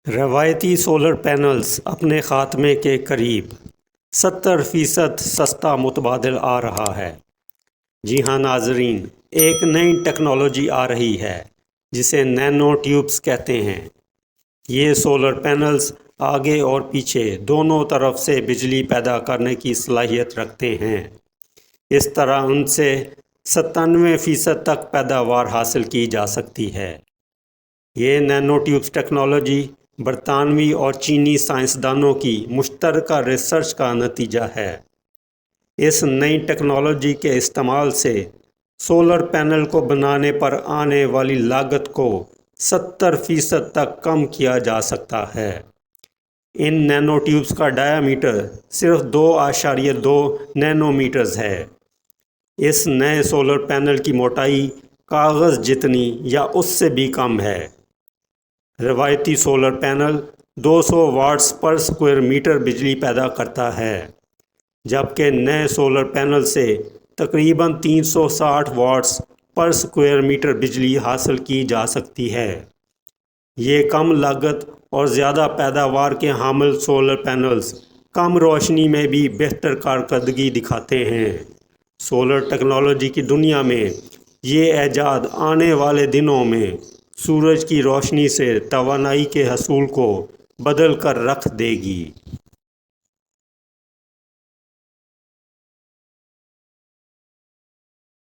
روایتی solar panels اپنے خاتمے کے قریب 70% سستا متبادل آ رہا ہے۔ جی ہاں ناظرین، ایک نئی ٹیکنالوجی آ رہی ہے جسے نینو ٹیوبز کہتے ہیں۔ یہ سولر پینلز آگے اور پیچھے دونوں طرف سے بجلی پیدا کرنے کی صلاحیت رکھتے ہیں۔ اس طرح ان سے 97% تک پیداوار حاصل کی جا سکتی ہے۔ یہ نینو ٹیوبز ٹیکنالوجی برطانوی اور چینی سائنسدانوں کی مشترکہ ریسرچ کا نتیجہ ہے۔ اس نئی ٹیکنالوجی کے استعمال سے سولر پینل کو بنانے پر آنے والی لاگت کو 70% تک کم کیا جا سکتا ہے۔ ان نینو ٹیوبز کا ڈایا میٹر صرف 2.2 نینو میٹرز ہے۔ اس نئے سولر پینل کی موٹائی کاغذ جتنی یا اس سے بھی کم ہے۔ روایتی سولر پینل 200 واٹس پر سکوائر میٹر بجلی پیدا کرتا ہے، جبکہ نئے سولر پینل سے تقریباً 360 واٹس پر سکوائر میٹر بجلی حاصل کی جا سکتی ہے۔ یہ کم لاگت اور زیادہ پیداوار کے حامل سولر پینلز کم روشنی میں بھی بہتر کارکردگی دکھاتے ہیں۔ سولر ٹیکنالوجی کی دنیا میں یہ ایجاد آنے والے دنوں میں سورج کی روشنی سے توانائی کے حصول کو بدل کر رکھ دے گی۔